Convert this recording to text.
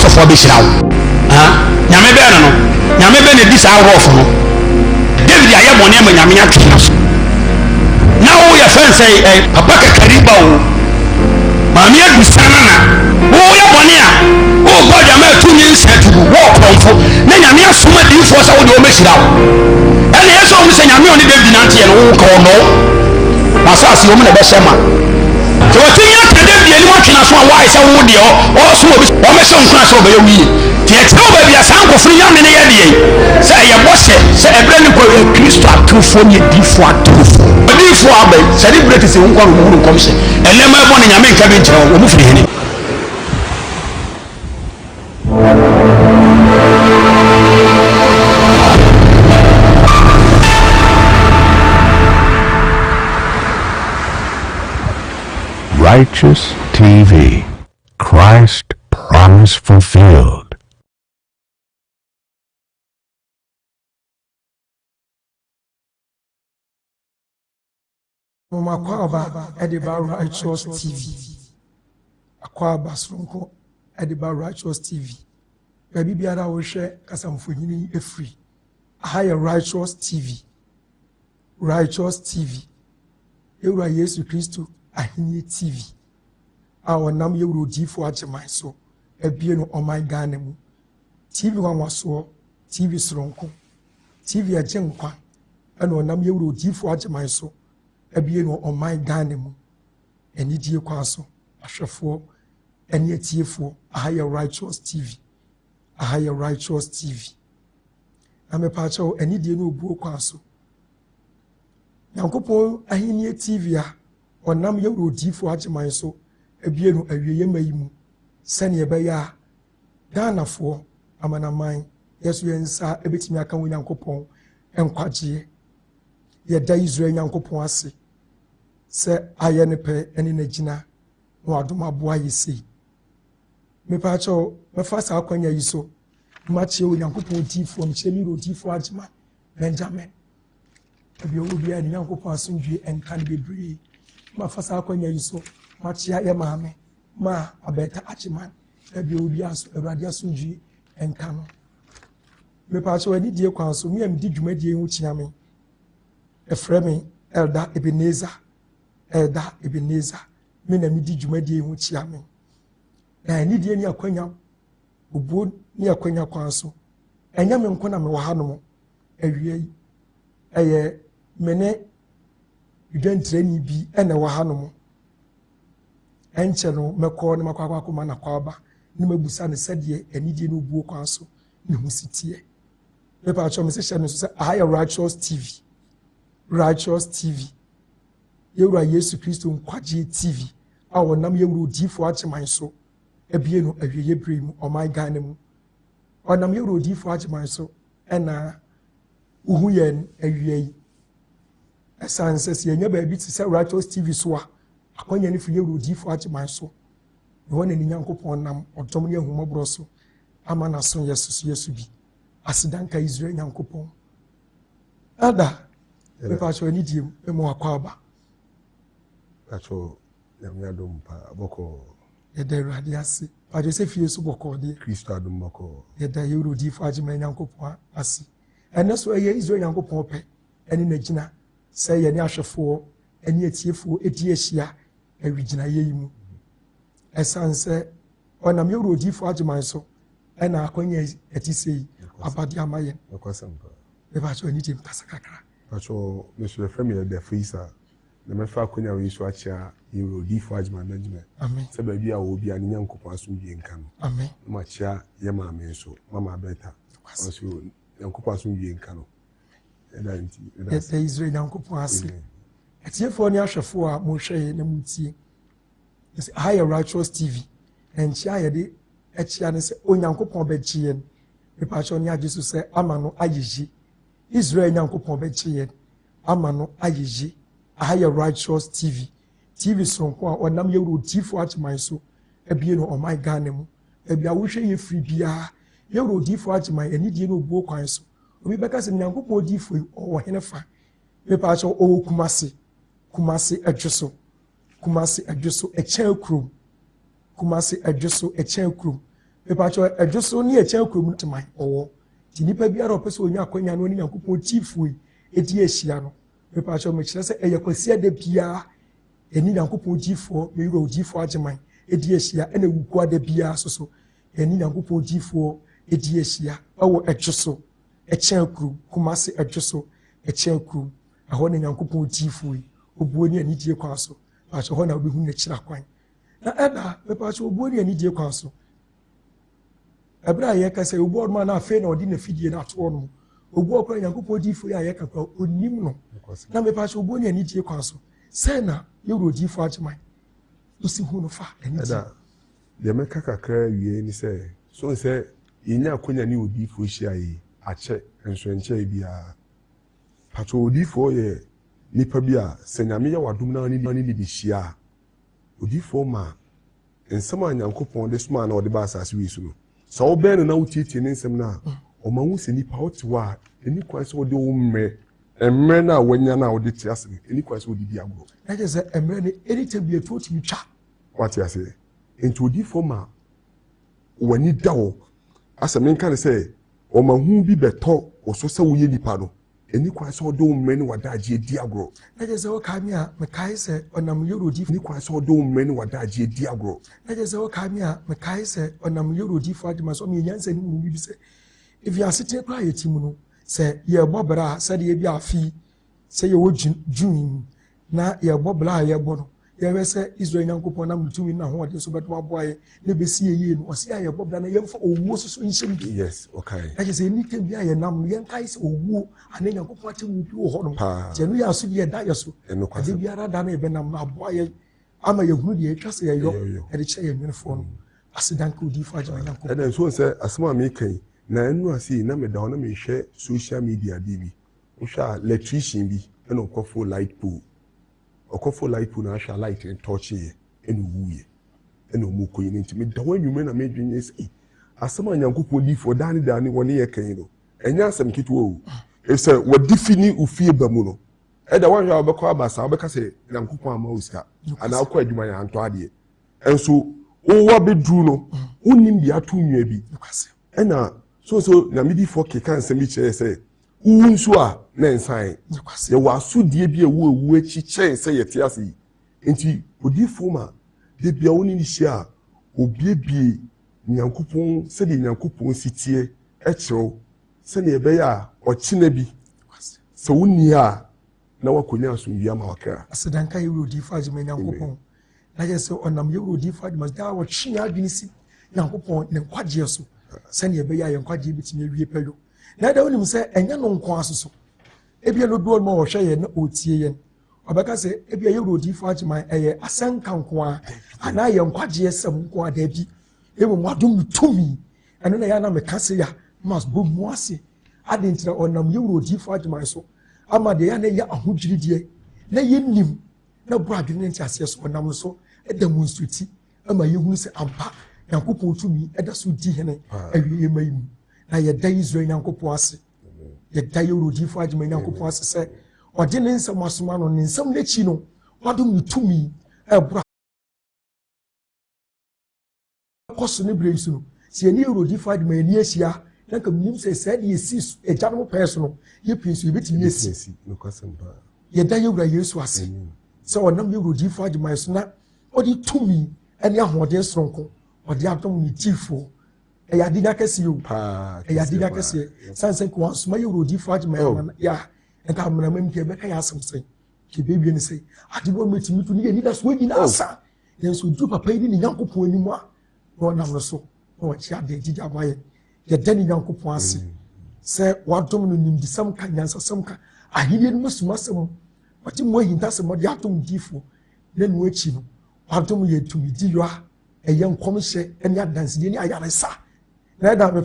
asofo be hira wo nyame be no nyame be ne di sa rof no David aye bone ma nyame atwena so na wo ya fan say papa kakariba wo maami adusana na wo ya bone a wo god ya ma tumi nsetubu wo konfo na nyame asoma difo sa wo de o me hira wo ene yeso wo se nyame oni David nante ye no wo ka no asase wo me na be shema so tinya ka David ani mo twena so a wa isa wo de o so obi o me se nkura so be wi ti e tro ba bia san ko firi nyame ne ye de se ye bose se ebre ni ko Kristo atufo ni difo atufo difo abai celebrate se nkwa ru mu kom se ene ma bo ne nyame nka bi nkyere wo mu firi hene Righteous TV, Christ Promise Fulfilled. Makwaba Ediba Righteous TV. Akwaba Sonko Ediba Righteous TV. Baby biara wo hwe kasamfonyini efri. Higher Righteous TV. Righteous TV. Ewura Yesu Kristo Ahini TV. Our nam yewuro difo acheman so. Ebie no oman Ghana mu. TV wanwaso, TV Sonko. TV ajenkwa. Eno nam yewuro difo acheman so. Ebie no oman Ghana mu. Eni die kwa so. Ahwefo eni etiefo Higher Righteous TV. Higher Righteous TV. Ame pacho eni die no obuo kwa so. Yankopon Ahini TV a onam yewuro difo acheman so. Ebie no awieye mayimu. Sane ebeya Ghana fo amanaman yesu yensa ebetimi aka wo Yankopon enkwagie ye da Israel Yankopon ase se aye ne pe ene na gina no adoma boa yesi me pa cho me fa sa akwanya yi so ma che wo Yankopon difo mche mi ro difo agema Benjamin ebi obi ani Yankopon asundwe enkan bebre ma fa sa akwanya yi so ma che ya maame ma abeta achiman ebi obi aso Awurade asundwe enka no me pa cho ani die kwan so me am di dwumadie hu chiame efremi Elda Ebenezer me na me di dwumadie hu chiame na ani die ni akwanya obuo ni akwanya kwan so enya me nko na me wa hanom awie yi eye mene identreni bi ene wa hanom enche no mekọ ne makwakwa kuma na kwaba ni mabusa ne sede anidie no buo kwan so ne hu sitie me pa cho me se hye no so Higher Righteous TV yewura Yesu Kristo nkwaje TV a wonam yewura difo acheman so ebie no awieye brem oman Ghana mu onam yewura difo acheman so ena uhu yen awieye yi esanse ye nya ba bi ti se Righteous TV so a akonya ni fie rodifo acheman so ne wona ni Yankopon nam odom ne ahumobro so ama na so yesu bi asidanka Israel Yankopon ada me pa cho ni diem e mo akwaba acho nyamya dom pa boko ye da Awurade ase pa je se fie so boko de Kristo adom boko ye da ye rodifo acheman Yankopon ase ene so ye Israel Yankopon pe ene na gina se ye ni ahwefo ene etiefo edi ehia awigina yeyimu esanse onam yewuro difo ageman so ena akonya etisei abade amaye akwasampa e ba cho aniti mkasa kakra acho mesu family de freezer na mefa akonya we so achia yewuro difo ageman management amen se ba bia obi ani Yankopon asomdie nka no amen ma chia ye ma me so mama beta so Yankopon asomdie nka no eda nti eda Israel Yankopon ase etiefo ni ahwefo a mo hwe na mutie is Higher Righteous TV enchia ye de echia ne se Onyankopon be chie me pa cho ni ajesu se amano ayeji Israel Yankopon be chie amano ayeji Higher Righteous TV sonko a onam yewuro difo acheman so ebie no oman Ghana mu ebia wo hwe ye free bia yewuro difo acheman anidie no obuo kwan so obi beka se Yankopon difo o henefa me pa cho o Kumasi adwoso echen krum pepacho adwoso ne e chen krom nteman owo ti nipa biara opese onyu akwanya no ne Nyankopɔn tifu edi ehia no pepacho me kire se eye kwasi ade bia eni Nyankopɔn tifu me yuro tifu ageman edi ehia ena wuku ade bia soso eni Nyankopɔn tifu edi ehia awo adwoso e chen krom Kumasi adwoso e chen krom aho ne Nyankopɔn tifu obuo ni ani die kwa so pacho ho na obi hu ne kira kwan na eda pepacho obuo ni ani die kwa so Abra yeka say obu odma na afa na odi na fidie na ato no obu okra Nyankopɔn difo ya yeka kwa onim no na me pa so obu ni ani die kwa so say na yewro difo ageman usi hu no fa ani ada de meka kakra wie ni say so say yenya akonya ni odifo hia yi ache enhwenche bia pato odifo ye nipa bia senyame ya wadum na ni bi hia odifo ma ensama Nyankopɔn de suma na ode ba asase wi su no so ben na utietie ne nsem na o ma hu se nipa otiwa eni kwan se ode wo emme na wanya na ode ti ase eni kwan se ode di agro na je se emme ne eri tabia to ti twa what you say into di forma wani dawo asem nka ne se o ma hu bi beto o so se wo ye nipa no eni kwan se ode wo ne wadaje di agro na je se o ka mi a me kai se onam yoro di eni kwan se ode wo ne wadaje di agro na je se o ka mi a me kai se onam yoro di fo ageman so me nyansa ni mu bi se if you are sitting kwa yetimu no se ye bobra se de bi afi se ye wo jun na ye bobra ye bo no ye we se Israel Nyankopɔn na mutumi na ho ade so beto aboaye ne besi ye no o se ye bobra na ye mfa owo so nhyem bi yes okay na je se ni ke bi aye nam ye nkai se owo ane Nyankopɔn ate mu bi wo ho no je no ya so bi ye da ye so ade biara da na ye benam na aboaye ama ye hunu de ye twa se ye yo e de che ye nwefo no asidanka odi fa ageman Nyankopɔn and so say asema me kan na enu asi na me da na me hwe social media bi hwa electrician bi na okofo light pole na hwa light and torch ye enu wuye enu mu koyi nti me da wanwume na me dwenye sei asema Nyankopɔn di fo dani woni ye kan no enya asem kitwo o e say wadi fini ufie ba mu no e da wanhwa obekɔ abasa obeka say Nyankopɔn ama usika ana akɔ adwuma ya anto ade enso o wa bedru no unim bi ato nwua bi ena so na midi for kekan se mi chere say unsu a na ensan ye wasudie bi ewu achi chen se yete ase enti odifo ma de bia woni ni hia obiebie Nyankopɔn se de Nyankopɔn sitie ekyew se ne ebe ya ochina bi se woni a na wakonya asomdua ma wakra asidanka yewro difo ageman Nyankopɔn na je se onam yewro difo ageman da wo twe adwene si Nyankopɔn ne kwagye so sani ebe ya yankwaje bitimi awie peyo na da wonim se enya no nko asoso ebia no do no wo hwe ye na otie ye obeka se ebia ye rodi fo ageman eye asanka nko a ana yankwaje esem nko a da bi emu mwadum tumi eno na ya na meka se ya mas bo mu ase adentira onam ye rodi fo ageman so ama de ya na ya ahodwiridie na ye nim na bro adwene nti ase so onam so demonstrate ama ye hu se ampa Nyankopɔn tumi eda so di hene awie mayimu na ye da Israel Nyankopɔn ase ye da Yewrodi fo ageman Nyankopɔn ase se ode ne nsam asoma no ne nsam lechi no wadom tumi ebra koso ne bresu no se ye Yewrodi fo ageman ni ahia na ka nim se se de yesi eja no peso no ye pinso ye betimi yesi no kwasemba ye da Yewra Yesu ase se onam Yewrodi fo ageman so na odi tumi ene ahode soronko odi atom ni tifo e ya diga kese yo e ya diga kese sansen ko asoma Yewrodi fo ageman ya nka amna mampi be ka ya asem sen ke bebie ni sei adebo metimi tu ni ni da so ni na asa yenso du papa ni ni Nyankopɔn ani mu a no nam no so no chi ade gija baye ye da ni Nyankopɔn ase se wadom no nim disam ka nyansa sam ka ahiri no masuma sam wati mo hinta se mo de atom tifo na no achi no wadom ye tumi di yo a eye nkom hye ene adanse ni ayaresa na da me